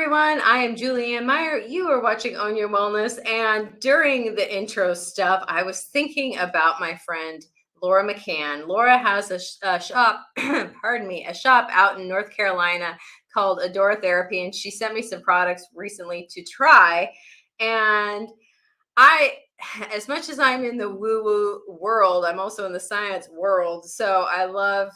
everyone. I am Julianne Meyer. You are watching Own Your Wellness. And during the intro stuff, I was thinking about my friend, Laura McCann. Laura has a shop, pardon me, a shop out in North Carolina called Adore Therapy. And she sent me some products recently to try. And I, as much as I'm in the woo-woo world, I'm also in the science world. So I love,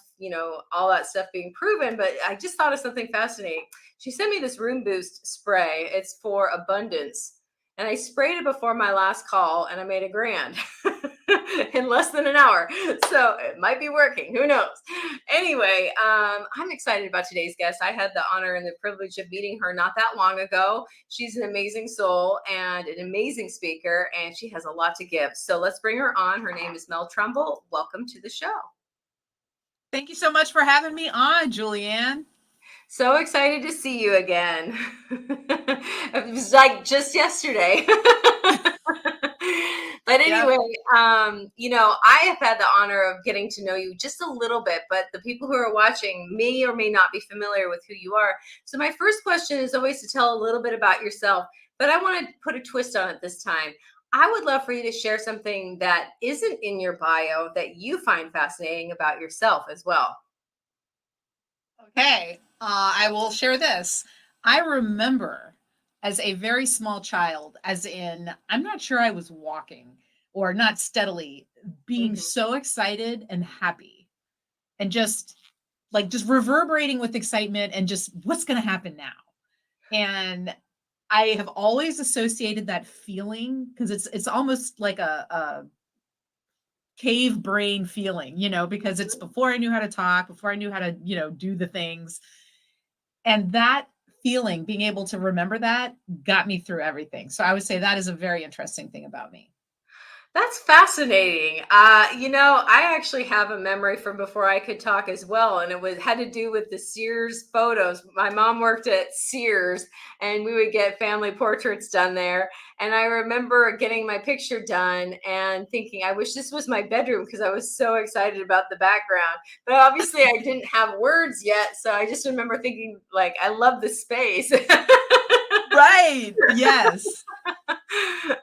all that stuff being proven, but I just thought of something fascinating. She sent me this Room Boost spray. It's for abundance. And I sprayed it before my last call and I made $1,000 in less than an hour. So it might be working. Who knows? Anyway, I'm excited about today's guest. I had the honor and the privilege of meeting her not that long ago. She's an amazing soul and an amazing speaker, and she has a lot to give. So let's bring her on. Her name is Mel Trumble. Welcome to the show. Thank you so much for having me on, Julianne. So excited to see you again. It was like just yesterday. But anyway, I have had the honor of getting to know you just a little bit, but the people who are watching may or may not be familiar with who you are. So my first question is always to tell a little bit about yourself, but I want to put a twist on it this time. I would love for you to share something that isn't in your bio that you find fascinating about yourself as well. Okay, I will share this. I remember as a very small child, as in, I'm not sure I was walking or not steadily, being so excited and happy and just reverberating with excitement and just what's going to happen now. And I have always associated that feeling because it's almost like a cave brain feeling, because it's before I knew how to talk, before I knew how to, do the things. And that feeling, being able to remember that got me through everything. So I would say that is a very interesting thing about me. That's fascinating. I actually have a memory from before I could talk as well, and had to do with the Sears photos. My mom worked at Sears, and we would get family portraits done there. And I remember getting my picture done and thinking, I wish this was my bedroom because I was so excited about the background. But obviously, I didn't have words yet, so I just remember thinking, like, I love the space. Right. Yes.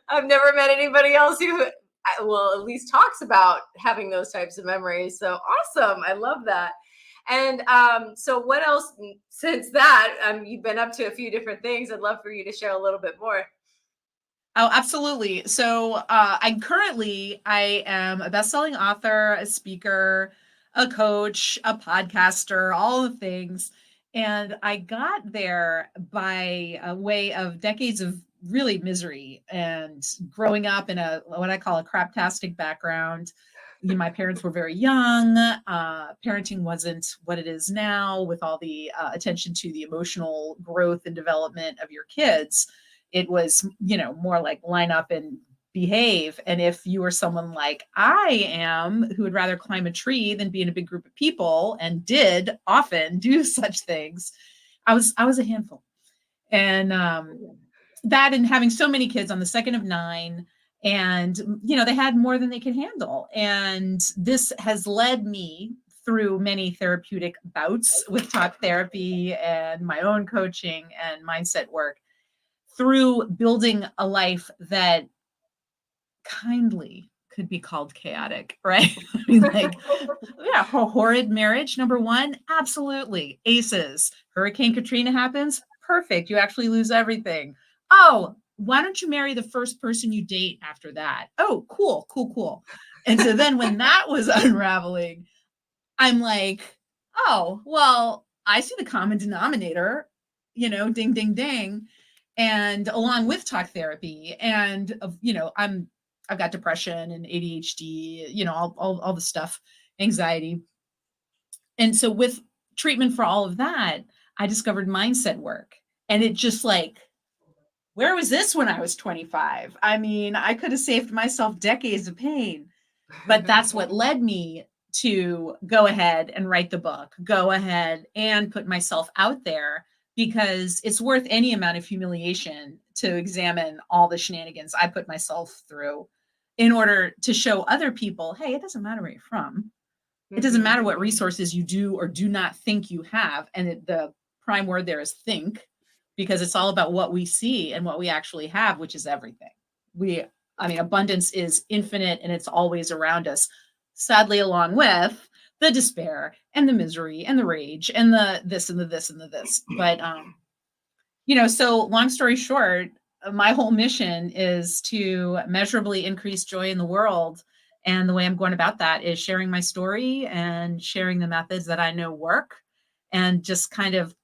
I've never met anybody else who at least talks about having those types of memories. So awesome. I love that. And so what else since that? You've been up to a few different things. I'd love for you to share a little bit more. Oh, absolutely. So I am a best-selling author, a speaker, a coach, a podcaster, all the things. And I got there by a way of decades of really misery and growing up in what I call a craptastic background. My parents were very young. Parenting wasn't what it is now with all the attention to the emotional growth and development of your kids. It was, more like line up and behave. And if you were someone like I am, who would rather climb a tree than be in a big group of people and did often do such things, I was a handful. And that and having so many kids, on the second of 9, and, they had more than they could handle. And this has led me through many therapeutic bouts with talk therapy and my own coaching and mindset work, through building a life that kindly could be called chaotic, right? I mean, a horrid marriage, number one, absolutely. Aces. Hurricane Katrina happens, perfect. You actually lose everything. Oh, why don't you marry the first person you date after that? Oh, cool. And so then when that was unraveling, I'm like, oh, well, I see the common denominator, ding, ding, ding. And along with talk therapy and, I've got depression and ADHD, all the stuff, anxiety. And so with treatment for all of that, I discovered mindset work, and it just where was this when I was 25? I mean, I could have saved myself decades of pain, but that's what led me to go ahead and write the book, go ahead and put myself out there, because it's worth any amount of humiliation to examine all the shenanigans I put myself through in order to show other people, hey, it doesn't matter where you're from. It doesn't matter what resources you do or do not think you have. And the prime word there is think, because it's all about what we see and what we actually have, which is everything. Abundance is infinite and it's always around us. Sadly, along with the despair and the misery and the rage and the this and the this and the this. But so long story short, my whole mission is to measurably increase joy in the world. And the way I'm going about that is sharing my story and sharing the methods that I know work, and just kind of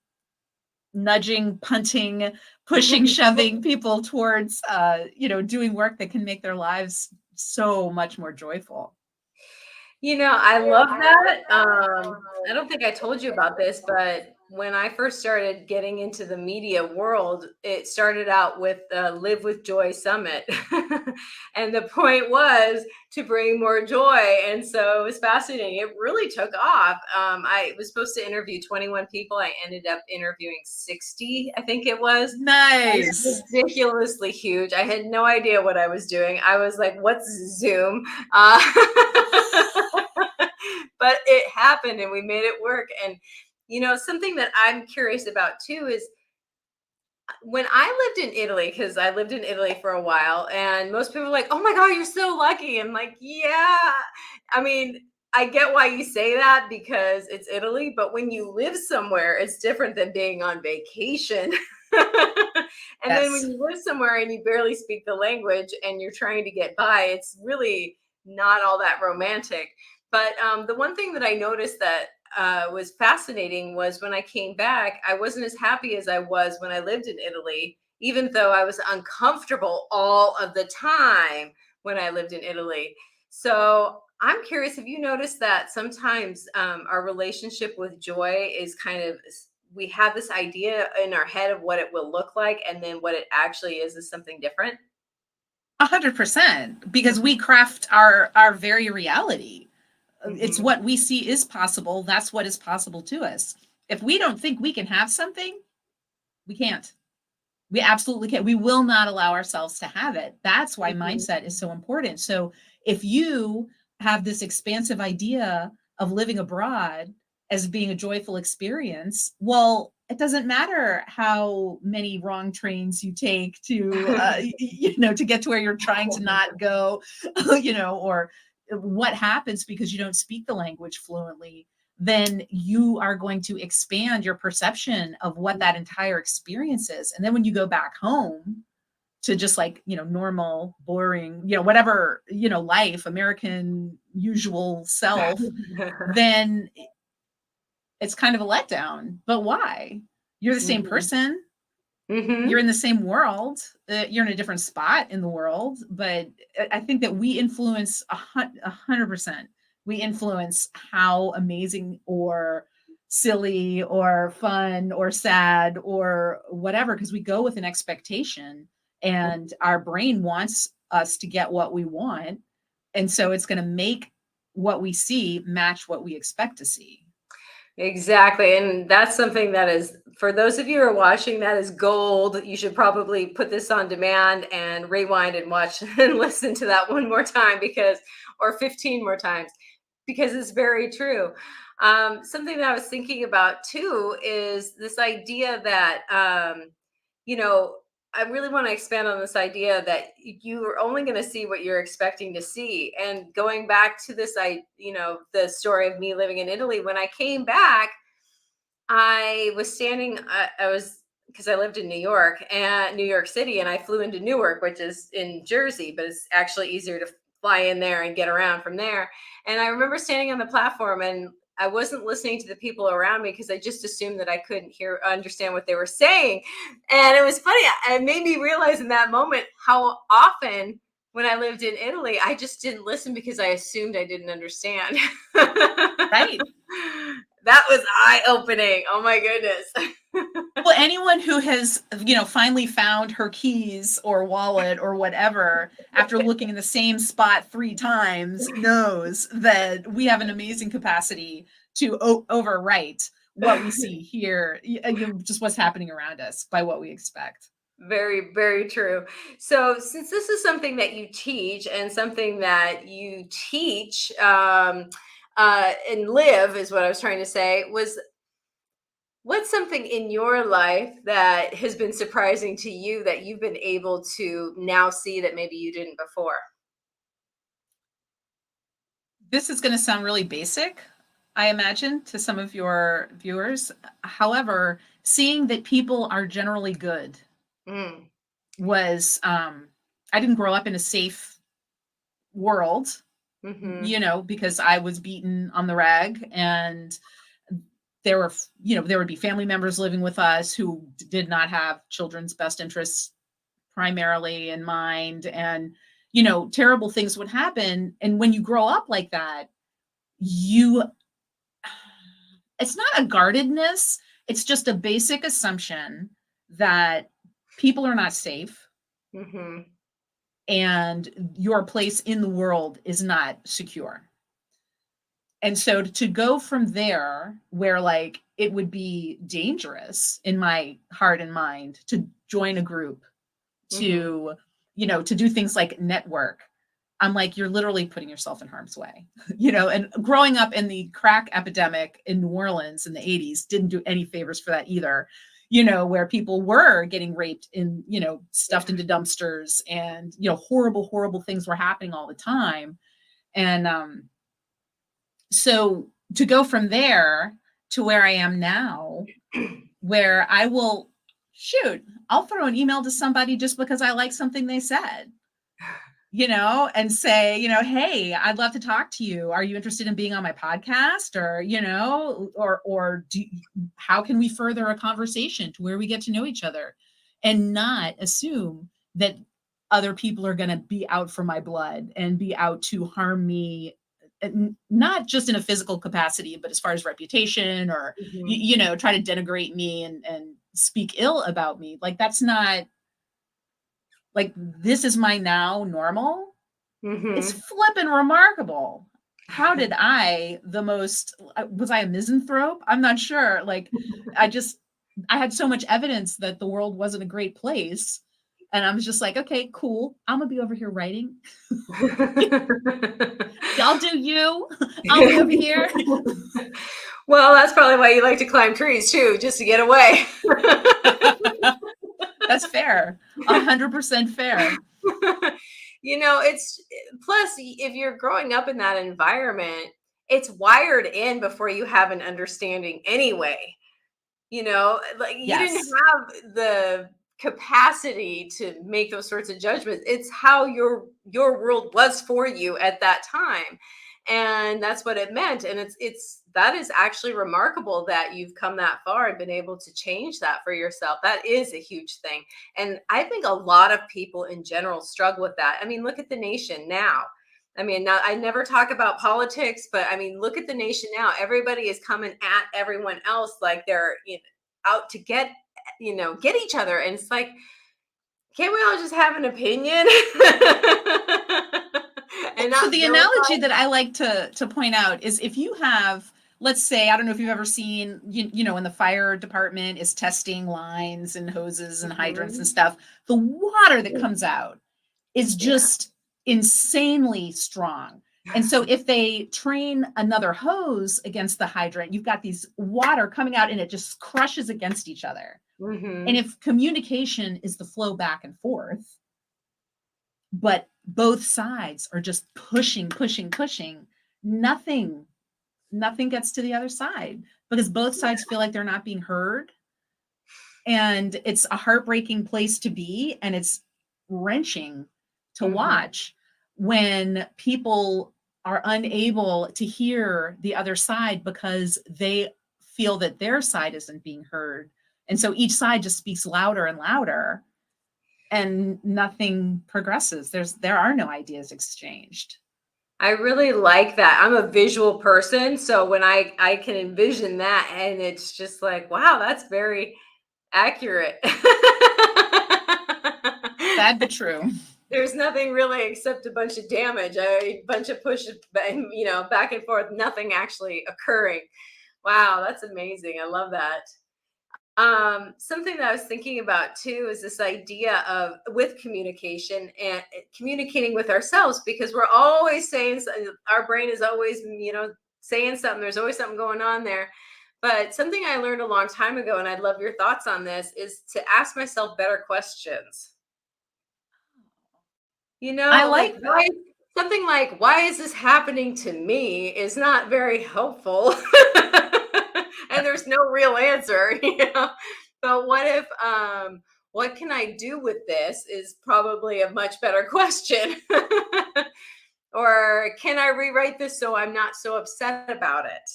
nudging, punting, pushing, shoving people towards, doing work that can make their lives so much more joyful. I love that. I don't think I told you about this, but when I first started getting into the media world, it started out with the Live with Joy Summit. And the point was to bring more joy. And so it was fascinating. It really took off. I was supposed to interview 21 people. I ended up interviewing 60, I think it was. Nice. Ridiculously huge. I had no idea what I was doing. I was like, what's Zoom? But it happened and we made it work. And something that I'm curious about too is when I lived in Italy, because I lived in Italy for a while, and most people are like, oh my God, you're so lucky. I'm like, yeah. I mean, I get why you say that because it's Italy, but when you live somewhere, it's different than being on vacation. And then when you live somewhere and you barely speak the language and you're trying to get by, it's really not all that romantic. But the one thing that I noticed that was fascinating was when I came back, I wasn't as happy as I was when I lived in Italy, even though I was uncomfortable all of the time when I lived in Italy. So I'm curious, have you noticed that sometimes our relationship with joy is kind of, we have this idea in our head of what it will look like, and then what it actually is something different? 100%, because we craft our very reality. It's Mhm. what we see is possible. That's what is possible to us. If we don't think we can have something, we can't. We absolutely can't. We will not allow ourselves to have it. That's why Mhm. mindset is so important. So if you have this expansive idea of living abroad as being a joyful experience, well, it doesn't matter how many wrong trains you take to, to get to where you're trying to not go, or what happens because you don't speak the language fluently. Then you are going to expand your perception of what that entire experience is. And then when you go back home to just like, normal, boring, whatever, life, American usual self, then it's kind of a letdown. But why? You're the same Mhm. person. You're Mhm. in the same world. You're in a different spot in the world. But I think that we influence 100%. We influence how amazing or silly or fun or sad or whatever, because we go with an expectation and our brain wants us to get what we want. And so it's going to make what we see match what we expect to see. Exactly. And that's something that is, for those of you who are watching, that is gold. You should probably put this on demand and rewind and watch and listen to that one more time, because, or 15 more times, because it's very true. Something that I was thinking about too is this idea that, you know, I really want to expand on this idea that you are only going to see what you're expecting to see. And going back to this, the story of me living in Italy, when I came back, I was standing, I was, because I lived in New York City, and I flew into Newark, which is in Jersey, but it's actually easier to fly in there and get around from there. And I remember standing on the platform, and I wasn't listening to the people around me because I just assumed that I couldn't understand what they were saying. And it was funny. It made me realize in that moment how often when I lived in Italy, I just didn't listen because I assumed I didn't understand. Right. That was eye opening. Oh my goodness. Well, anyone who has, finally found her keys or wallet or whatever after looking in the same spot 3 times knows that we have an amazing capacity to overwrite what we see here, just what's happening around us by what we expect. Very, very true. So, since this is something that you teach and something that you teach and live, is what I was trying to say, was What's something in your life that has been surprising to you that you've been able to now see that maybe you didn't before? This is going to sound really basic, I imagine, to some of your viewers. However, seeing that people are generally good Mm. was, I didn't grow up in a safe world, Mm-hmm. because I was beaten on the rag, and there were, there would be family members living with us who did not have children's best interests primarily in mind. And, terrible things would happen. And when you grow up like that, you, it's not a guardedness, it's just a basic assumption that people are not safe Mm-hmm. and your place in the world is not secure. And so to go from there, where like it would be dangerous in my heart and mind to join a group, Mm-hmm. to do things like network, I'm like, you're literally putting yourself in harm's way. And growing up in the crack epidemic in New Orleans in the 80s didn't do any favors for that either, where people were getting raped in, stuffed into dumpsters, and, horrible, horrible things were happening all the time. And so to go from there to where I am now, where I will, I'll throw an email to somebody just because I like something they said, and say, hey, I'd love to talk to you. Are you interested in being on my podcast? Or, how can we further a conversation to where we get to know each other, and not assume that other people are going to be out for my blood and be out to harm me, not just in a physical capacity, but as far as reputation, or, Mm-hmm. try to denigrate me and speak ill about me. Like, that's not, like, this is my now normal. It's Mm-hmm. flippin' remarkable. How did was I a misanthrope? I'm not sure. Like, I had so much evidence that the world wasn't a great place. And I was just like, okay, cool. I'm gonna be over here writing. Y'all do you. I'll be over here. Well, that's probably why you like to climb trees too, just to get away. That's fair. 100% fair. It's plus if you're growing up in that environment, it's wired in before you have an understanding anyway. Like you didn't Yes. have the capacity to make those sorts of judgments. It's how your world was for you at that time, and that's what it meant. And it's that is actually remarkable that you've come that far and been able to change that for yourself. That is a huge thing, and I think a lot of people in general struggle with that. I mean, look at the nation now. I mean, now I never talk about politics, but I mean, look at the nation now. Everybody is coming at everyone else like they're out to get each other. And it's like, can't we all just have an opinion and So not the vilify? analogy that I like to point out is, if you have, let's say, I don't know if you've ever seen, when the fire department is testing lines and hoses and hydrants and Mhm. stuff, the water that comes out is Yeah. just insanely strong. And so if they train another hose against the hydrant, you've got these water coming out and it just crushes against each other. And Hmm. if communication is the flow back and forth, but both sides are just pushing, pushing, pushing, nothing, nothing gets to the other side, because both sides feel like they're not being heard. And it's a heartbreaking place to be. And it's wrenching to Hmm. watch when people are unable to hear the other side because they feel that their side isn't being heard. And so each side just speaks louder and louder, and nothing progresses. There are no ideas exchanged. I really like that. I'm a visual person, so when I can envision that, and it's just like, wow, that's very accurate. Sad but true. There's nothing really except a bunch of damage, a bunch of push, back and forth, nothing actually occurring. Wow, that's amazing. I love that. Something that I was thinking about too is this idea of with communication and communicating with ourselves, because we're always saying our brain is always, saying something. There's always something going on there. But something I learned a long time ago, and I'd love your thoughts on this, is to ask myself better questions. I Like like why that. something like why is this happening to me is not very helpful. And there's no real answer, But what if what can I do with this is probably a much better question. Or can I rewrite this so I'm not so upset about it?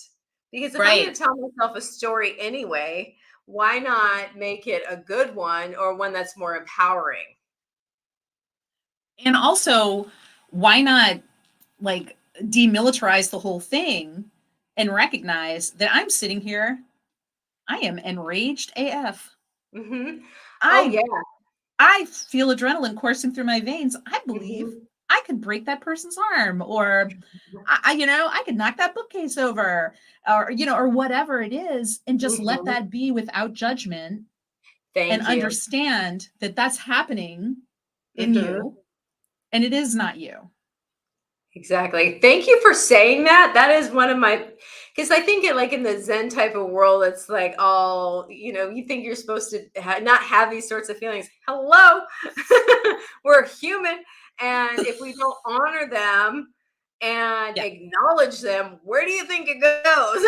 Because if I'm going Right. to tell myself a story anyway, why not make it a good one or one that's more empowering? And also, why not like demilitarize the whole thing and recognize that I'm sitting here, I am enraged AF. Hmm. Oh I yeah. I feel adrenaline coursing through my veins. I believe Hmm. I could break that person's arm, or I could knock that bookcase over, or whatever it is, and just let Hmm. that be without judgment and Thank you. understand that that's happening in Hmm. you and it is not you. Exactly. Thank you for saying that. That is one of my, because I think it like in the Zen type of world, it's like all, you think you're supposed to not have these sorts of feelings. Hello, we're human. And if we don't honor them and Yeah. acknowledge them, where do you think it goes?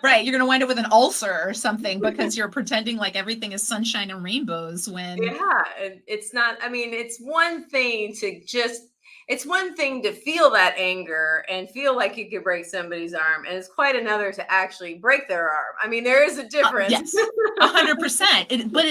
Right. You're going to wind up with an ulcer or something because you're pretending like everything is sunshine and rainbows when, Yeah, and it's not, I mean, it's one thing to feel that anger and feel like you could break somebody's arm, and it's quite another to actually break their arm. I mean, there is a difference. yes, 100%. But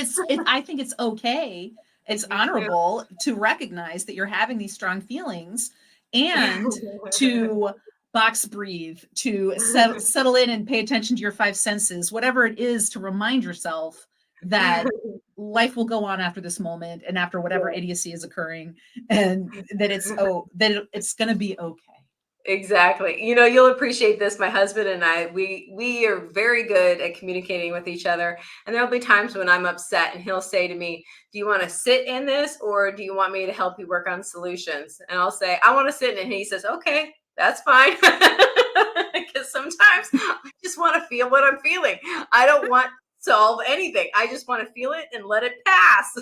I think it's okay. It's Me too. honorable to recognize that you're having these strong feelings and to box breathe, to settle in and pay attention to your five senses, whatever it is, to remind yourself that life will go on after this moment and after whatever Yeah. idiocy is occurring, and that it's going to be okay. Exactly. You'll appreciate this. My husband and I, we are very good at communicating with each other. And there'll be times when I'm upset and he'll say to me, "Do you want to sit in this or do you want me to help you work on solutions?" And I'll say, "I want to sit in it." And he says, "Okay, that's fine." Because sometimes I just want to feel what I'm feeling. I don't want to solve anything. I just want to feel it and let it pass.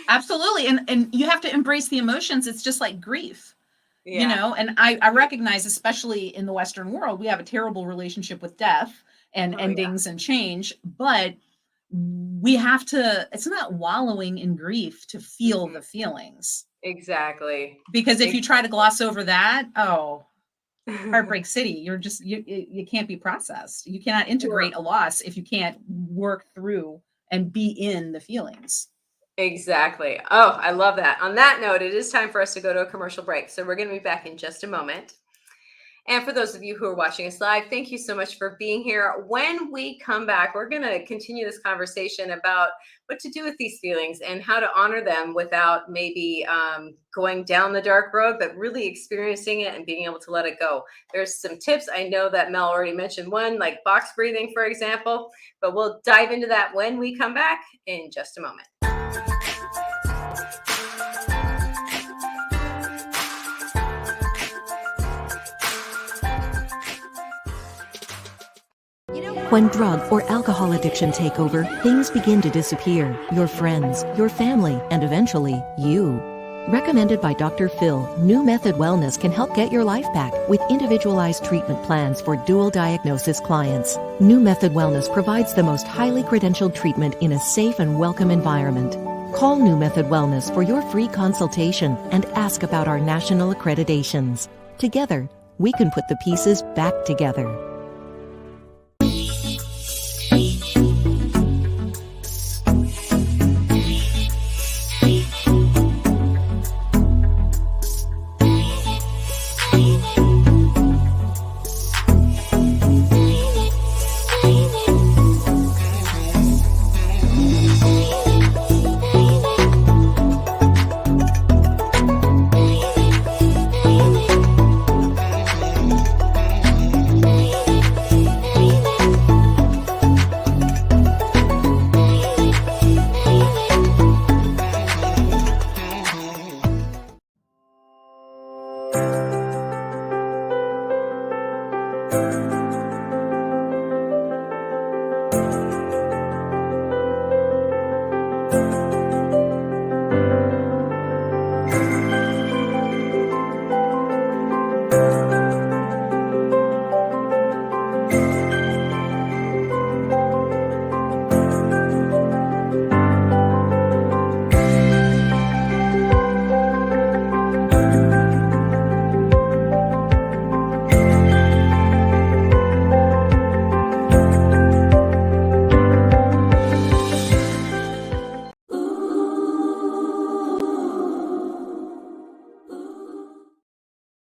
Absolutely. And you have to embrace the emotions. It's just like grief. Yeah. And I recognize, especially in the Western world, we have a terrible relationship with death and Oh yeah. endings and change, but we have to, it's not wallowing in grief to feel Mhm. the feelings. Exactly. Because if you try to gloss over that, Ex- heartbreak city, you can't be processed. You cannot Well, integrate a loss if you can't work through and be in the feelings. exactly. Oh, I love that. On that note, it is time for us to go to a commercial break. So we're going to be back in just a moment. And for those of you who are watching us live, thank you so much for being here. When we come back, we're going to continue this conversation about what to do with these feelings and how to honor them without maybe going down the dark road, but really experiencing it and being able to let it go. There's some tips. I know that Mel already mentioned one, like box breathing, for example, but we'll dive into that when we come back in just a moment. When drug or alcohol addiction take over, things begin to disappear. Your friends, your family, and eventually, you. Recommended by Dr. Phil, New Method Wellness can help get your life back with individualized treatment plans for dual diagnosis clients. New Method Wellness provides the most highly credentialed treatment in a safe and welcome environment. Call New Method Wellness for your free consultation and ask about our national accreditations. Together, we can put the pieces back together.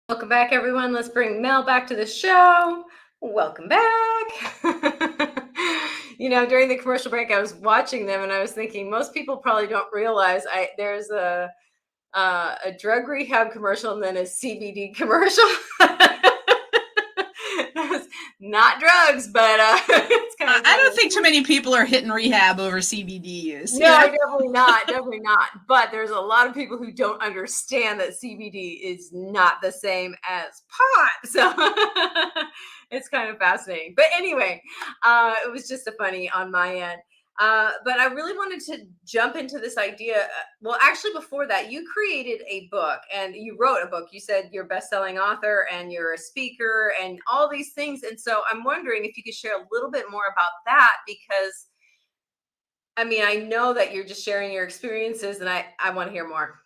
Welcome back, everyone. Let's bring Mel back to the show. Welcome back. During the commercial break, I was watching them and I was thinking most people probably don't realize there's a drug rehab commercial and then a CBD commercial. Not drugs, but it's kind of. I don't think too many people are hitting rehab over CBD use. No, definitely not. Definitely not. But there's a lot of people who don't understand that CBD is not the same as pot. So it's kind of fascinating. But anyway, it was just a funny on my end. But I really wanted to jump into this idea. Well, actually, before that, you created a book and you wrote a book. You said you're a best-selling author and you're a speaker and all these things. And so I'm wondering if you could share a little bit more about that, because I know that you're just sharing your experiences and I want to hear more.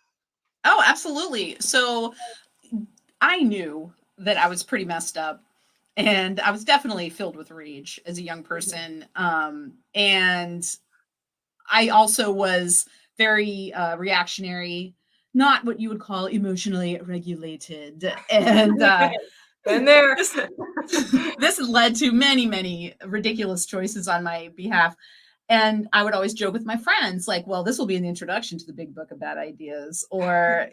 Oh, absolutely. So I knew that I was pretty messed up. And I was definitely filled with rage as a young person. And I also was very reactionary, not what you would call emotionally regulated. And been there. This has led to many, many ridiculous choices on my behalf. And I would always joke with my friends, like, well, this will be an introduction to the big book of bad ideas, or,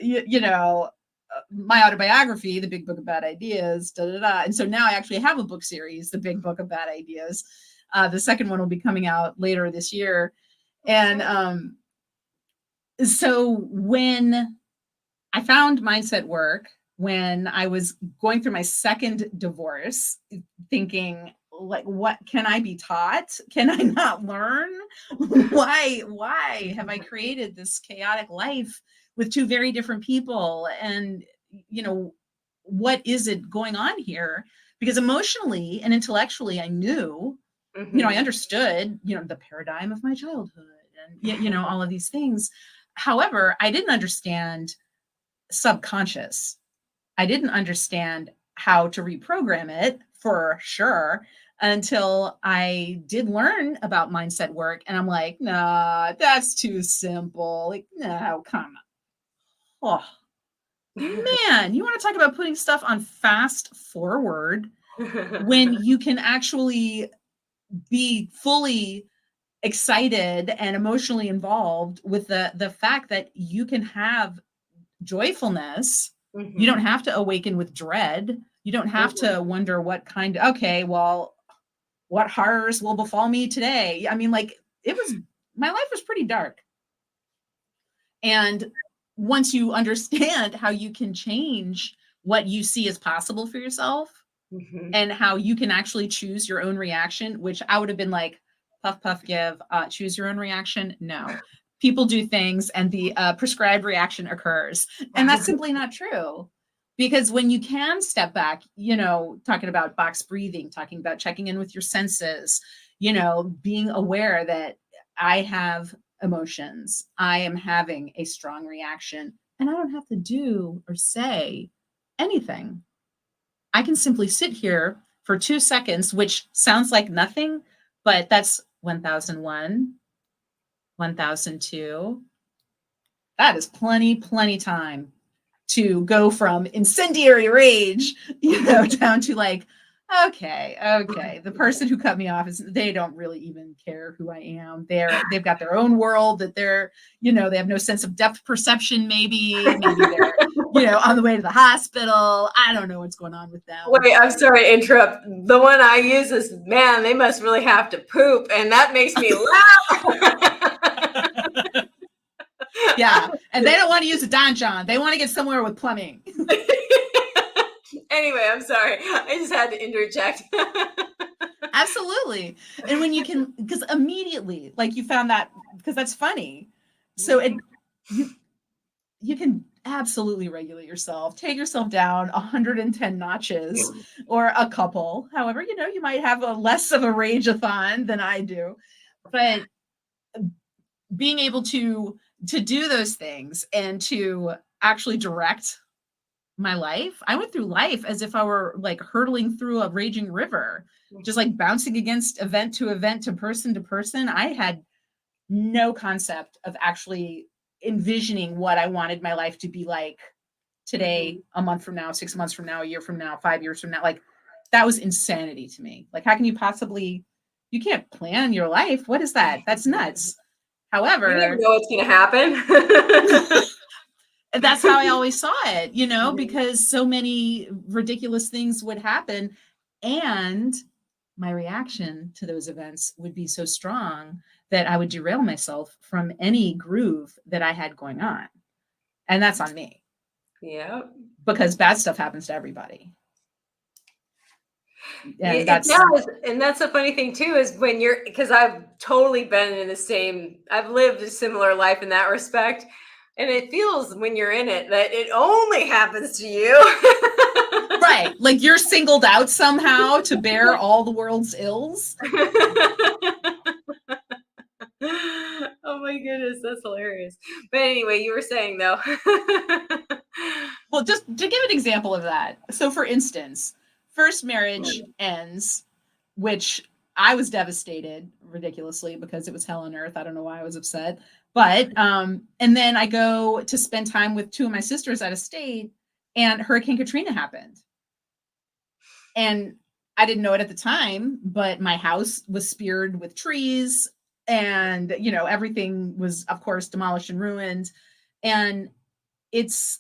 my autobiography, The Big Book of Bad Ideas, da, da, da. And so now I actually have a book series, The Big Book of Bad Ideas. The second one will be coming out later this year. And so when I found mindset work, when I was going through my second divorce, thinking, like, what can I be taught? Can I not learn? Why have I created this chaotic life with two very different people? And, what is it going on here? Because emotionally and intellectually, I knew, I understood, the paradigm of my childhood and, all of these things. However, I didn't understand subconscious. I didn't understand how to reprogram it for sure until I did learn about mindset work. And I'm like, nah, that's too simple. Like, no, come on. Oh, man, you want to talk about putting stuff on fast forward when you can actually be fully excited and emotionally involved with the fact that you can have joyfulness. You don't have to awaken with dread. You don't have to wonder what horrors will befall me today. My life was pretty dark. And once you understand how you can change what you see as possible for yourself and how you can actually choose your own reaction, which I would have been like, puff, puff, give, choose your own reaction. No, people do things and the prescribed reaction occurs. And that's simply not true. Because when you can step back, talking about box breathing, talking about checking in with your senses, being aware that I have emotions, I am having a strong reaction, and I don't have to do or say anything. I can simply sit here for 2 seconds, which sounds like nothing, but that's 1001, 1002. That is plenty time to go from incendiary rage, down to like, okay. The person who cut me off they don't really even care who I am. They've got their own world that they're, they have no sense of depth perception. Maybe they're, on the way to the hospital. I don't know what's going on with them. Wait, I'm sorry to interrupt. The one I use is, man, they must really have to poop. And that makes me laugh. Yeah. And they don't want to use a donjon. They want to get somewhere with plumbing. Anyway, I'm sorry. I just had to interject. Absolutely. And when you can, because immediately, like you found that, because that's funny. So you can absolutely regulate yourself, take yourself down 110 notches or a couple. However, you might have a less of a rage-a-thon than I do. But being able to do those things and to actually direct my life, I went through life as if I were like hurtling through a raging river, just like bouncing against event to event, to person. I had no concept of actually envisioning what I wanted my life to be like today, a month from now, 6 months from now, a year from now, 5 years from now. Like that was insanity to me. Like, how can you can't plan your life. What is that? That's nuts. However, you never know what's going to happen. That's how I always saw it, because so many ridiculous things would happen. And my reaction to those events would be so strong that I would derail myself from any groove that I had going on. And that's on me. Yeah. Because bad stuff happens to everybody. And it does. And that's the funny thing too, is when because I've totally been I've lived a similar life in that respect. And it feels when you're in it that it only happens to you. Right. Like you're singled out somehow to bear all the world's ills. Oh my goodness, that's hilarious. But anyway, you were saying though. Well, just to give an example of that. So for instance, first marriage ends, which I was devastated ridiculously because it was hell on earth. I don't know why I was upset. But, and then I go to spend time with two of my sisters out of state, and Hurricane Katrina happened. And I didn't know it at the time, but my house was speared with trees and, everything was, of course, demolished and ruined. And it's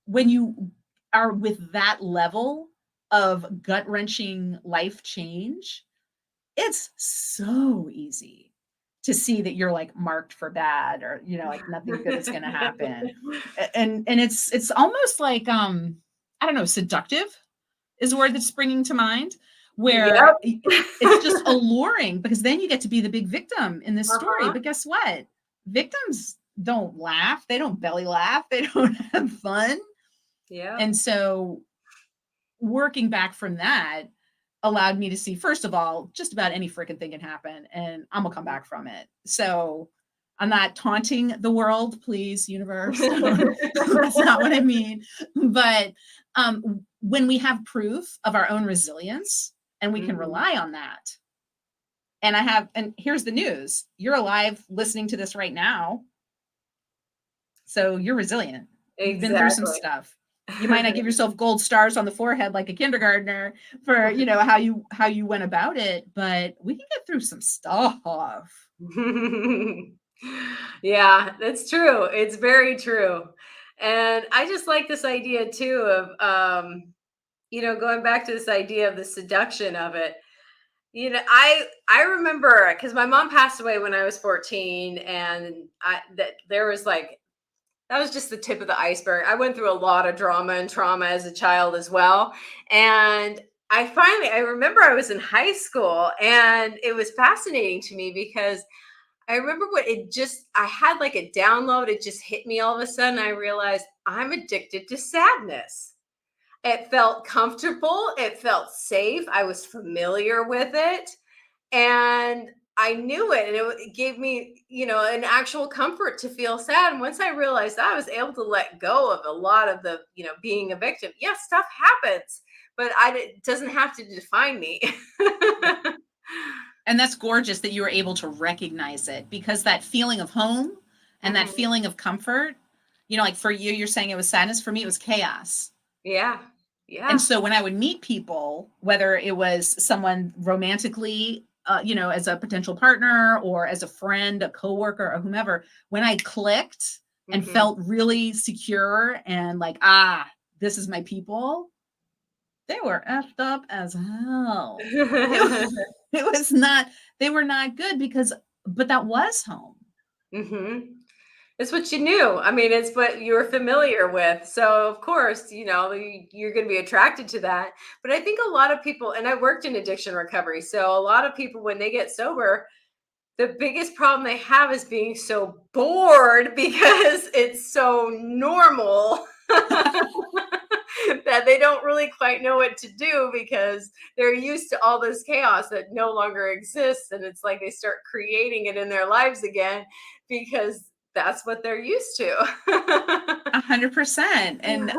when you are with that level of gut-wrenching life change, it's so easy to see that you're like marked for bad, or like nothing good is going to happen. And it's almost like I don't know, seductive is a word that's springing to mind, where it's just alluring, because then you get to be the big victim in this story. But guess what? Victims don't laugh, they don't belly laugh, they don't have fun. Yeah. And so working back from that allowed me to see, first of all, just about any freaking thing can happen, and I'm gonna come back from it. So I'm not taunting the world, please, universe. That's not what I mean. But when we have proof of our own resilience and we can rely on that, and here's the news: you're alive listening to this right now. So you're resilient. Exactly. You've been through some stuff. You might not give yourself gold stars on the forehead like a kindergartner for, how you went about it, but we can get through some stuff. Yeah, that's true. It's very true. And I just like this idea too of, going back to this idea of the seduction of it. I remember, because my mom passed away when I was 14, and that was just the tip of the iceberg. I went through a lot of drama and trauma as a child as well. And I remember I was in high school, and it was fascinating to me because I remember I had like a download. It just hit me all of a sudden. I realized I'm addicted to sadness. It felt comfortable. It felt safe. I was familiar with it. And I knew it, and it gave me, an actual comfort to feel sad. And once I realized that, I was able to let go of a lot of the, being a victim. Yes, stuff happens, but it doesn't have to define me. And that's gorgeous that you were able to recognize it, because that feeling of home and that feeling of comfort, like for you, you're saying it was sadness. For me, it was chaos. Yeah. Yeah. And so when I would meet people, whether it was someone romantically, as a potential partner, or as a friend, a coworker, or whomever, when I clicked and felt really secure and like, this is my people, they were effed up as hell. It was not, they were not good but that was home. It's what you knew. I mean, it's what you were familiar with. So of course, you're going to be attracted to that. But I think a lot of people, and I worked in addiction recovery. So a lot of people, when they get sober, the biggest problem they have is being so bored because it's so normal that they don't really quite know what to do because they're used to all this chaos that no longer exists. And it's like they start creating it in their lives again because that's what they're used to. 100%. And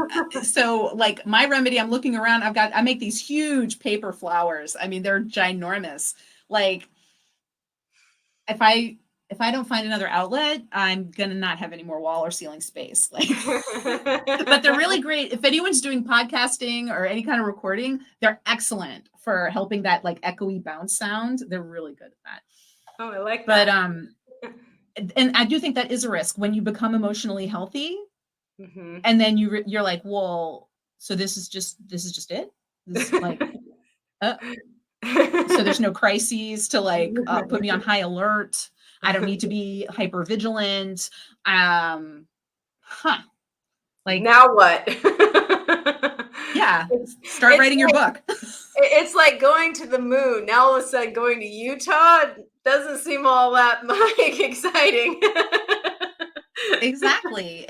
so like my remedy, I'm looking around, I make these huge paper flowers. I mean, they're ginormous. Like if I don't find another outlet, I'm going to not have any more wall or ceiling space. Like, but they're really great. If anyone's doing podcasting or any kind of recording, they're excellent for helping that like echoey bounce sound. They're really good at that. Oh, I like that. But, and I do think that is a risk when you become emotionally healthy, and then you're like, well, so this is just it. This is like, so there's no crises to like put me on high alert. I don't need to be hyper vigilant. Like now what? Yeah, start writing your book. It's like going to the moon. Now all of a sudden going to Utah doesn't seem all that exciting. Exactly.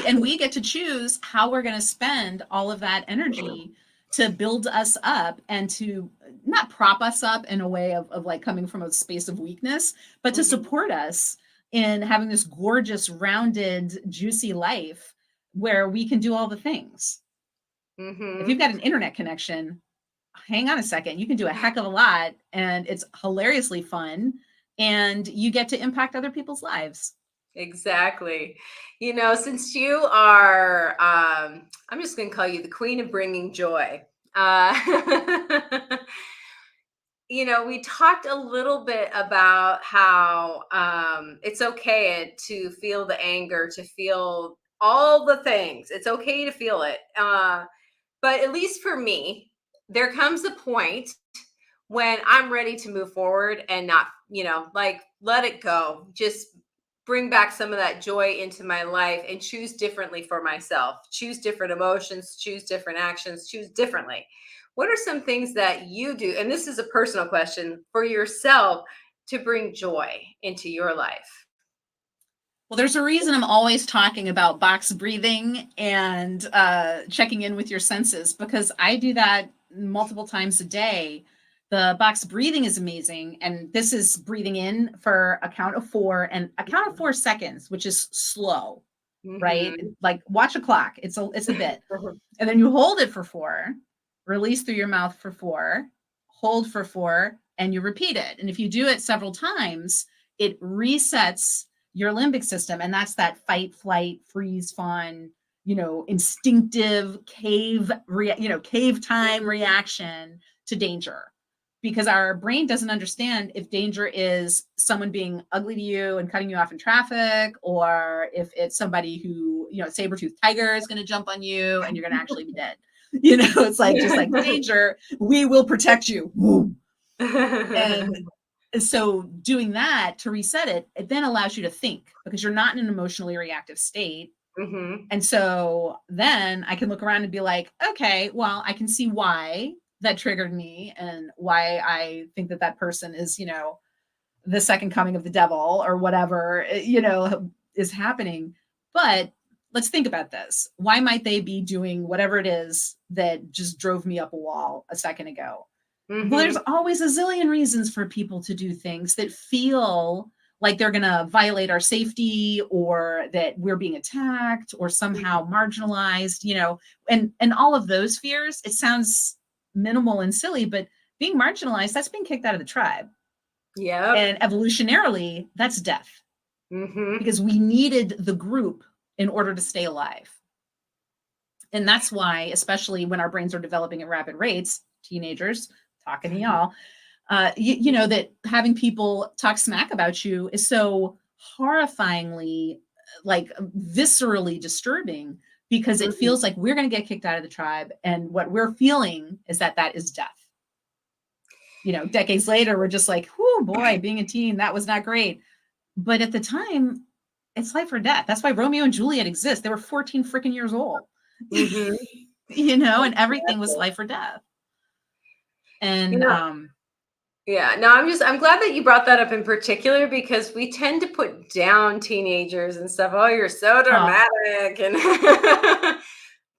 And we get to choose how we're going to spend all of that energy to build us up and to not prop us up in a way of like coming from a space of weakness, but to support us in having this gorgeous, rounded, juicy life where we can do all the things. If you've got an internet connection, hang on a second, you can do a heck of a lot and it's hilariously fun and you get to impact other people's lives. Exactly. Since you are, I'm just going to call you the queen of bringing joy. We talked a little bit about how it's okay to feel the anger, to feel all the things. It's okay to feel it. But at least for me, there comes a point when I'm ready to move forward and not, like let it go. Just bring back some of that joy into my life and choose differently for myself. Choose different emotions, choose different actions, choose differently. What are some things that you do? And this is a personal question for yourself to bring joy into your life. Well, there's a reason I'm always talking about box breathing and checking in with your senses, because I do that multiple times a day. The box breathing is amazing. And this is breathing in for a count of 4 and a count of 4 seconds, which is slow, right? Like watch a clock. It's a bit. And then you hold it for 4, release through your mouth for 4, hold for 4, and you repeat it. And if you do it several times, it resets your limbic system. And that's that fight, flight, freeze, fawn, instinctive cave time reaction to danger. Because our brain doesn't understand if danger is someone being ugly to you and cutting you off in traffic, or if it's somebody who, saber-toothed tiger is going to jump on you and you're going to actually be dead. It's like, just like danger, we will protect you. And so doing that to reset it, it then allows you to think, because you're not in an emotionally reactive state. And so then I can look around and be like, okay, well, I can see why that triggered me and why I think that person is, the second coming of the devil or whatever, is happening. But let's think about this. Why might they be doing whatever it is that just drove me up a wall a second ago? Well, there's always a zillion reasons for people to do things that feel like they're going to violate our safety, or that we're being attacked or somehow marginalized, and all of those fears. It sounds minimal and silly, but being marginalized, that's being kicked out of the tribe. Yeah. And evolutionarily, that's death. Because we needed the group in order to stay alive. And that's why, especially when our brains are developing at rapid rates, teenagers, talking to y'all, that having people talk smack about you is so horrifyingly, like viscerally disturbing, because it feels like we're going to get kicked out of the tribe. And what we're feeling is that is death. Decades later, we're just like, whoo, boy, being a teen, that was not great. But at the time, it's life or death. That's why Romeo and Juliet exist. They were 14 freaking years old, Mhm. and everything was life or death. You And know, yeah, no, I'm glad that you brought that up in particular because we tend to put down teenagers and stuff. Oh, you're so oh, dramatic and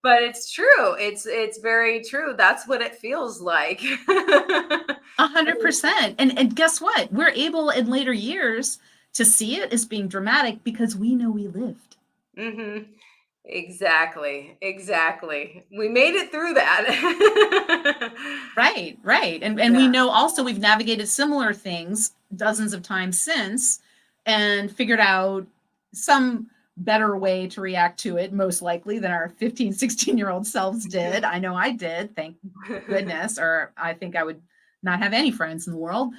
but it's true. It's very true. That's what it feels like. 100%. And guess what? We're able in later years to see it as being dramatic because we know we lived. Mhm. Exactly. Exactly. We made it through that. Right, right. And we Yeah. know also we've navigated similar things dozens of times since and figured out some better way to react to it, most likely than our 15, 16-year-old selves did. I know I did, thank goodness, or I think I would not have any friends in the world.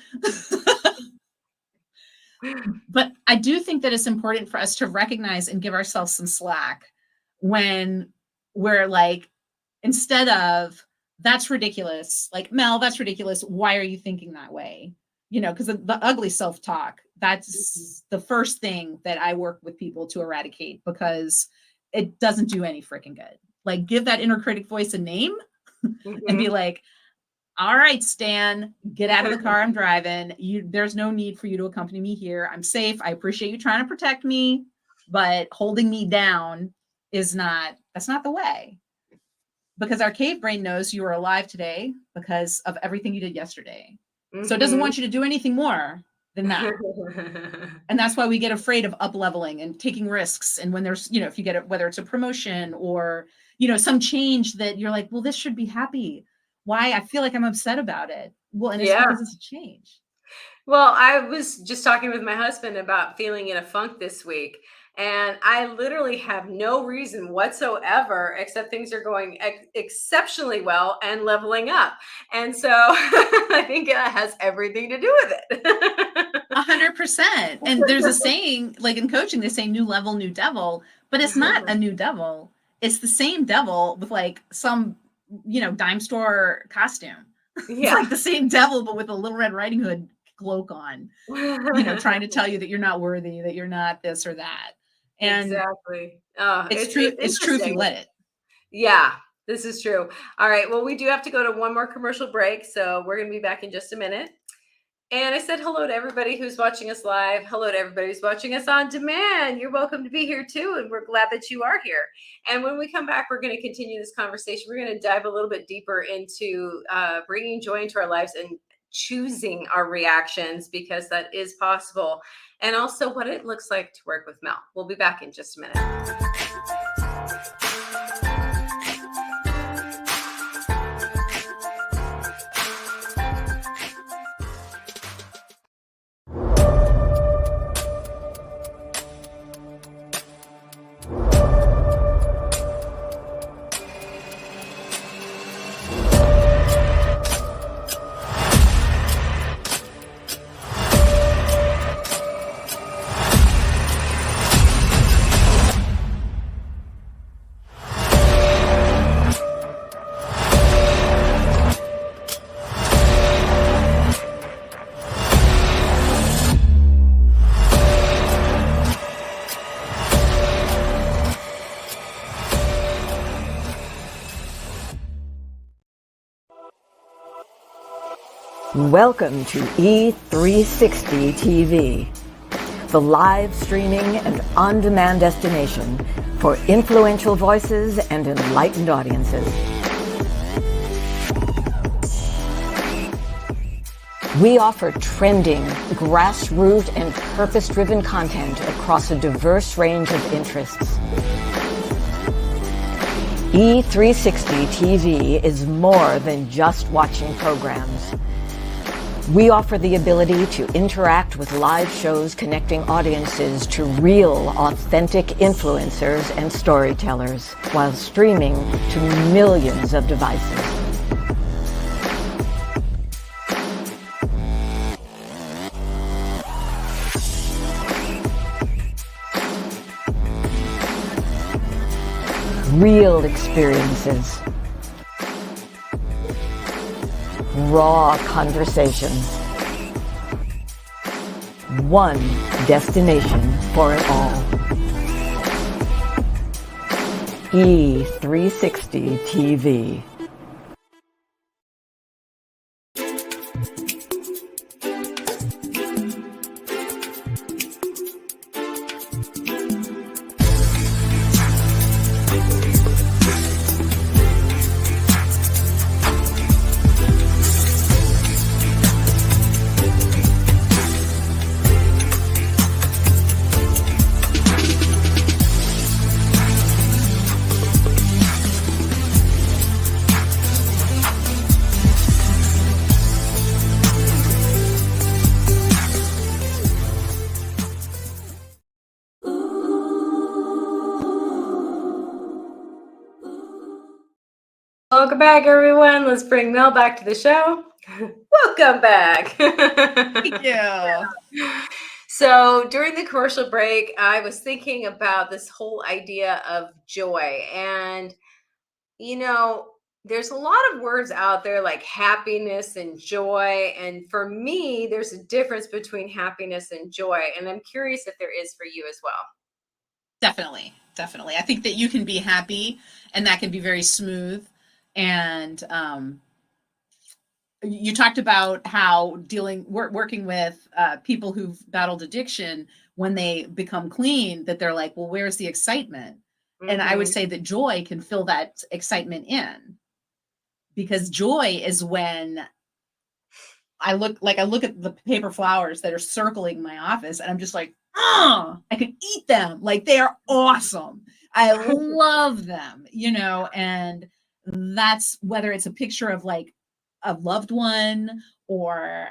But I do think that it's important for us to recognize and give ourselves some slack when we're like, instead of that's ridiculous, like Mel, that's ridiculous. Why are you thinking that way? Because the ugly self-talk, that's the first thing that I work with people to eradicate because it doesn't do any freaking good. Like give that inner critic voice a name and be Mhm. like, all right, Stan, get out of the car I'm driving. There's no need for you to accompany me here. I'm safe. I appreciate you trying to protect me, but holding me down that's not the way. Because our cave brain knows you are alive today because of everything you did yesterday. So it doesn't Mhm. want you to do anything more than that. And that's why we get afraid of up leveling and taking risks. And when there's, if you get it, whether it's a promotion or, some change that you're like, well, this should be happy. Why? I feel like I'm upset about it. Well, and it's Yeah. because it's a change. Well, I was just talking with my husband about feeling in a funk this week. And I literally have no reason whatsoever, except things are going exceptionally well and leveling up. And so I think it has everything to do with it. 100%. And there's a saying, like in coaching, they say new level, new devil, but it's not a new devil. It's the same devil with like some, dime store costume. It's Yeah. like the same devil, but with a Little Red Riding Hood cloak on, trying to tell you that you're not worthy, that you're not this or that. And Exactly. Oh, it's it's true. It's true if you interesting. let it. Yeah, this is true. All right. Well, we do have to go to one more commercial break. So we're going to be back in just a minute. And I said hello to everybody who's watching us live. Hello to everybody who's watching us on demand. You're welcome to be here too. And we're glad that you are here. And when we come back, we're going to continue this conversation. We're going to dive a little bit deeper into bringing joy into our lives and choosing our reactions because that is possible. And also what it looks like to work with Mel. We'll be back in just a minute. Welcome to E360 TV, the live streaming and on-demand destination for influential voices and enlightened audiences. We offer trending, grassroots, and purpose-driven content across a diverse range of interests. E360 TV is more than just watching programs. We offer the ability to interact with live shows connecting audiences to real, authentic influencers and storytellers while streaming to millions of devices. Real experiences. Raw conversation. One destination for it all. S6E760 TV. Welcome back, everyone. Let's bring Mel back to the show. Welcome back. Thank you. So during the commercial break, I was thinking about this whole idea of joy. And, there's a lot of words out there like happiness and joy. And for me, there's a difference between happiness and joy. And I'm curious if there is for you as well. Definitely. I think that you can be happy and that can be very smooth. And you talked about how working with people who've battled addiction, when they become clean, that they're like, well, where's the excitement? Mm-hmm. And I would say that joy can fill that excitement in, because joy is when I look at the paper flowers that are circling my office and I'm just like, I could eat them. Like, they are awesome. I love them, and that's whether it's a picture of like a loved one or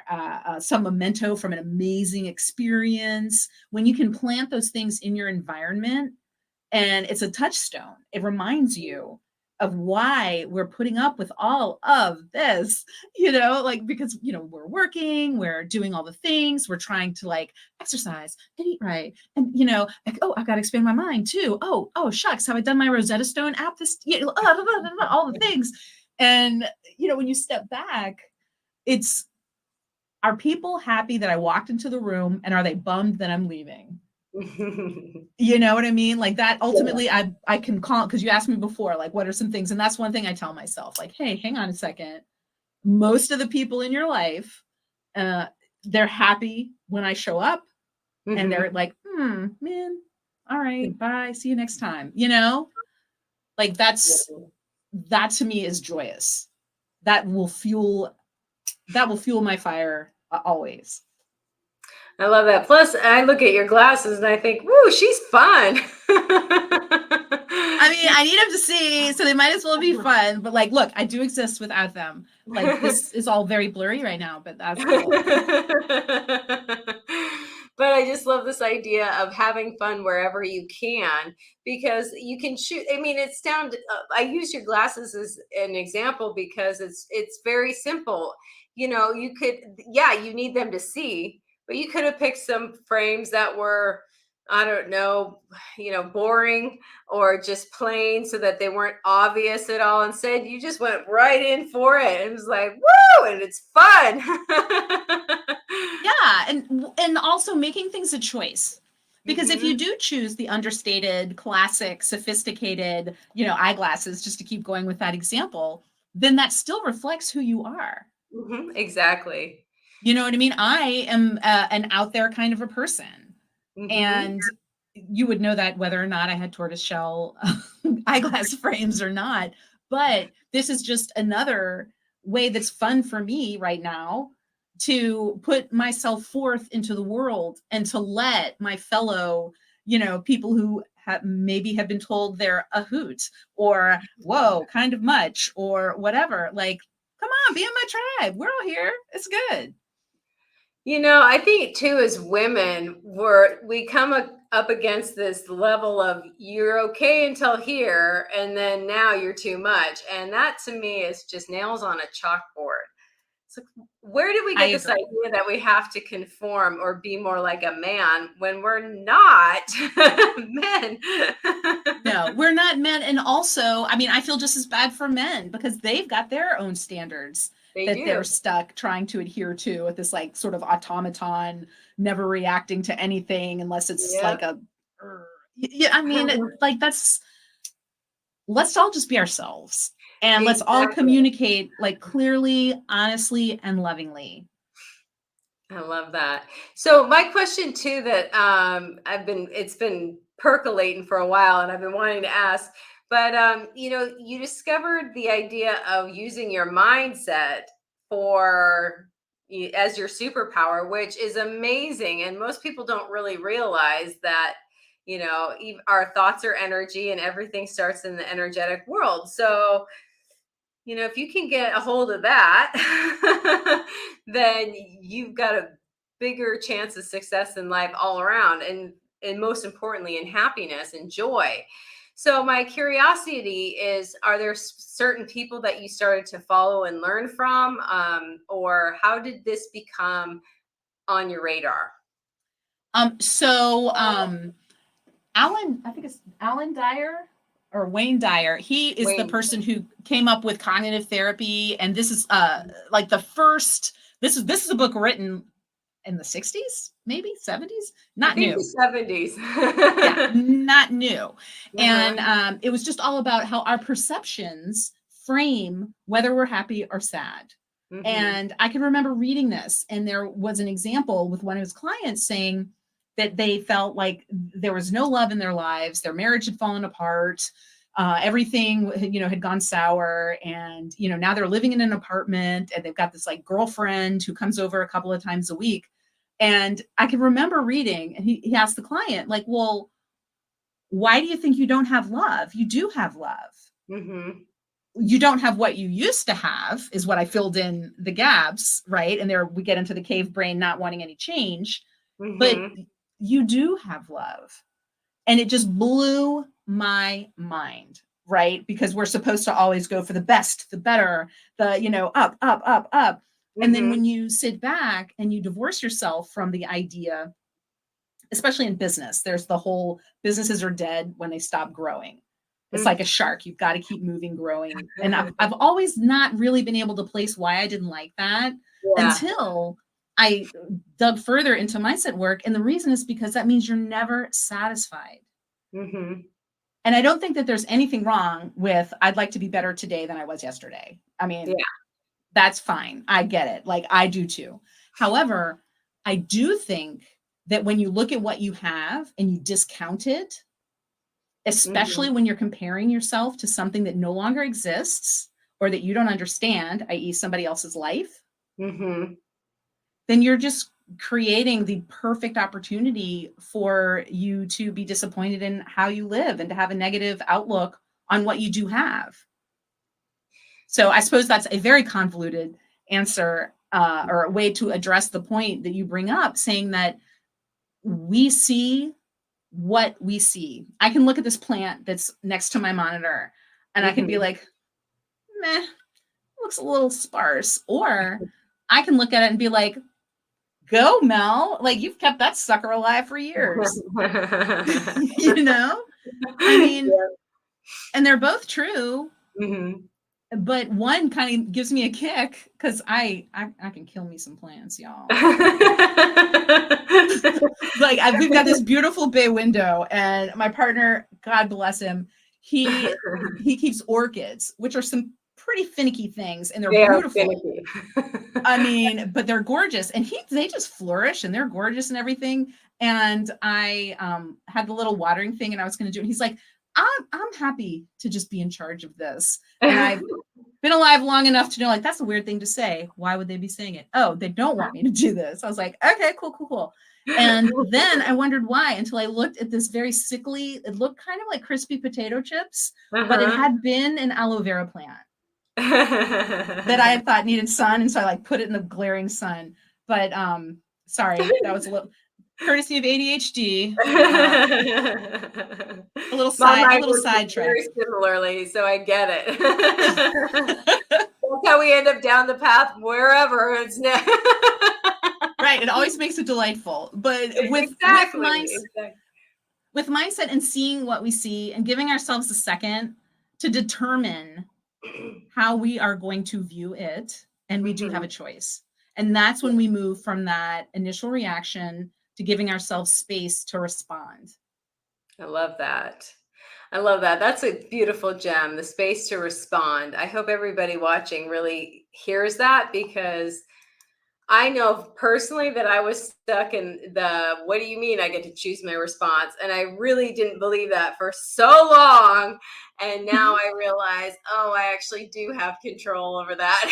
some memento from an amazing experience. When you can plant those things in your environment and it's a touchstone, it reminds you of why we're putting up with all of this, because, we're working, we're doing all the things, we're trying to like exercise and eat right. And, like, oh, I've got to expand my mind too. Oh, shucks. Have I done my Rosetta Stone app? All the things. And, when you step back, are people happy that I walked into the room, and are they bummed that I'm leaving? You know what I mean? Like that ultimately, yeah. I can call, because you asked me before, like, what are some things? And that's one thing I tell myself, like, hey, hang on a second. Most of the people in your life, they're happy when I show up, mm-hmm. and they're like, man, all right, bye. See you next time. Like that to me is joyous. That will fuel my fire always. I love that. Plus, I look at your glasses and I think, woo, she's fun. I mean, I need them to see, so they might as well be fun. But like, look, I do exist without them. Like, this is all very blurry right now, but that's cool. But I just love this idea of having fun wherever you can, because you can shoot. I mean, it's down to, I use your glasses as an example because it's very simple. You could, you need them to see, but you could have picked some frames that were, I don't know, boring or just plain, so that they weren't obvious at all. Instead, you just went right in for it. And it was like, woo, and it's fun. Yeah. And also making things a choice. Because if you do choose the understated, classic, sophisticated, eyeglasses, just to keep going with that example, then that still reflects who you are. Mm-hmm. Exactly. You know what I mean? I am an out there kind of a person. Mm-hmm. And you would know that whether or not I had tortoiseshell eyeglass frames or not. But this is just another way that's fun for me right now to put myself forth into the world and to let my fellow, people who maybe have been told they're a hoot or, whoa, kind of much or whatever, like, come on, be in my tribe. We're all here. It's good. I think too, as women, we come up against this level of you're okay until here, and then now you're too much. And that to me is just nails on a chalkboard. So where did we get this idea that we have to conform or be more like a man when we're not men? No, we're not men. And also, I mean, I feel just as bad for men because they've got their own standards they're stuck trying to adhere to with this like sort of automaton, never reacting to anything unless it's like I mean, like let's all just be ourselves, and let's all Exactly. communicate like clearly, honestly, and lovingly. I love that. So my question too that it's been percolating for a while and I've been wanting to ask, but you discovered the idea of using your mindset for as your superpower, which is amazing, and most people don't really realize that our thoughts are energy and everything starts in the energetic world. So if you can get a hold of that, then you've got a bigger chance of success in life all around, and most importantly, in happiness and joy. So my curiosity is, are there certain people that you started to follow and learn from, or how did this become on your radar? Alan, I think it's Alan Dyer or Wayne Dyer. He is the Wayne. person who came up with cognitive therapy, and this is like the first. This is a book written in the 60s, maybe 70s, not I think new. the 70s. Yeah, not new. Uh-huh. And it was just all about how our perceptions frame whether we're happy or sad. Mhm. And I can remember reading this, and there was an example with one of his clients saying that they felt like there was no love in their lives, their marriage had fallen apart, everything had gone sour, and now they're living in an apartment, and they've got this like girlfriend who comes over a couple of times a week. And I can remember reading, and he asked the client, like, well, why do you think you don't have love? You do have love. Mm-hmm. You don't have what you used to have, is what I filled in the gaps, right? And there we get into the cave brain, not wanting any change. Mm-hmm. But you do have love. And it just blew my mind, right? Because we're supposed to always go for the best, the better, the, up, up, up, up. And then when you sit back and you divorce yourself from the idea, especially in business, there's the whole businesses are dead when they stop growing. It's like a shark. You've got to keep moving, growing. And I've always not really been able to place why I didn't like that until I dug further into mindset work. And the reason is because that means you're never satisfied. Mm-hmm. And I don't think that there's anything wrong with, I'd like to be better today than I was yesterday. I mean, that's fine. I get it. Like I do too. However, I do think that when you look at what you have and you discount it, especially when you're comparing yourself to something that no longer exists or that you don't understand, i.e. somebody else's life, then you're just creating the perfect opportunity for you to be disappointed in how you live and to have a negative outlook on what you do have. So I suppose that's a very convoluted answer or a way to address the point that you bring up, saying that we see what we see. I can look at this plant that's next to my monitor and I can be like, meh, looks a little sparse. Or I can look at it and be like, go, Mel, like you've kept that sucker alive for years. I mean, and they're both true. But one kind of gives me a kick because I can kill me some plants, y'all. Like we've got this beautiful bay window, and my partner, God bless him, he keeps orchids, which are some pretty finicky things, and they're beautiful. I mean, but they're gorgeous, and they just flourish, and they're gorgeous and everything. And I had the little watering thing, and I was going to do it. He's like, I'm happy to just be in charge of this. And I've been alive long enough to know, like, that's a weird thing to say. Why would they be saying it? Oh, they don't want me to do this. I was like, okay, cool. And then I wondered why until I looked at this very sickly, it looked kind of like crispy potato chips, but it had been an aloe vera plant that I had thought needed sun. And so I like put it in the glaring sun. But sorry, that was a little courtesy of ADHD. A little sidetrack. Very similarly, so I get it. That's how we end up down the path wherever it's now. Right, it always makes it delightful. But with mindset and seeing what we see and giving ourselves a second to determine how we are going to view it, and we do have a choice. And that's when we move from that initial reaction to giving ourselves space to respond. I love that. I love that. That's a beautiful gem, the space to respond. I hope everybody watching really hears that, because I know personally that I was stuck in the, what do you mean I get to choose my response? And I really didn't believe that for so long. And now I realize, oh, I actually do have control over that.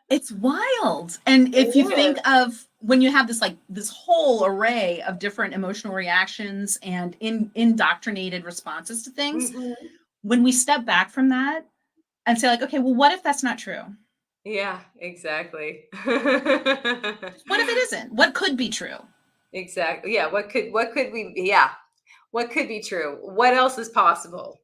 It's wild. And if you think of when you have this whole array of different emotional reactions and indoctrinated responses to things, when we step back from that and say, like, okay, well, what if that's not true? Yeah, exactly. What if it isn't? What could be true? Exactly. Yeah. What could what could be true? What else is possible?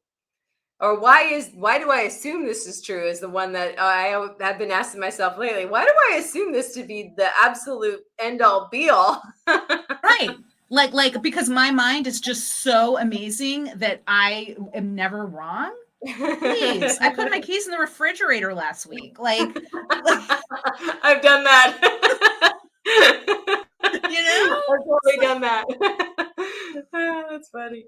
Or why do I assume this is true, is the one that I have been asking myself lately. Why do I assume this to be the absolute end all be all? Right. Like because my mind is just so amazing that I am never wrong. Please, I put my keys in the refrigerator last week. Like I've done that. You know? I've totally done that. That's funny.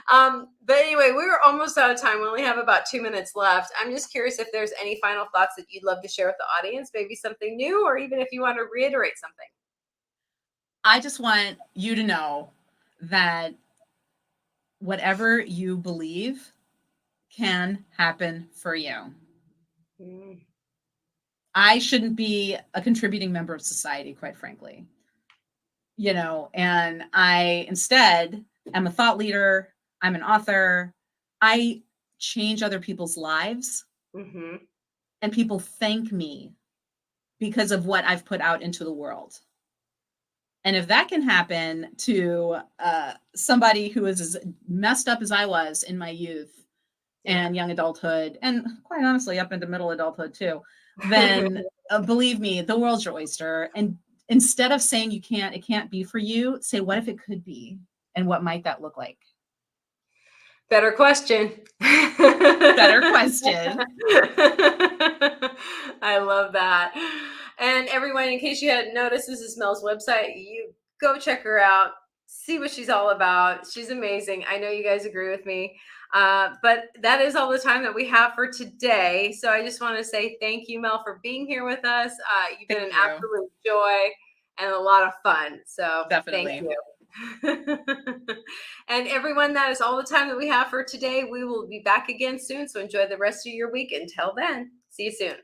But anyway, we were almost out of time. We only have about 2 minutes left. I'm just curious if there's any final thoughts that you'd love to share with the audience, maybe something new, or even if you want to reiterate something. I just want you to know that whatever you believe can happen for you. I shouldn't be a contributing member of society, quite frankly. You know, and I instead am a thought leader. I'm an author. I change other people's lives, and people thank me because of what I've put out into the world. And if that can happen to somebody who is as messed up as I was in my youth and young adulthood, and quite honestly, up into middle adulthood too, then believe me, the world's your oyster. And instead of saying it can't be for you, say, what if it could be? And what might that look like? Better question. Better question. I love that. And everyone, in case you hadn't noticed, this is Mel's website. You go check her out, see what she's all about. She's amazing. I know you guys agree with me. But that is all the time that we have for today. So I just want to say thank you, Mel, for being here with us. You've been an absolute joy and a lot of fun. So definitely. Thank you. And everyone, that is all the time that we have for today. We will be back again soon. So enjoy the rest of your week. Until then, see you soon.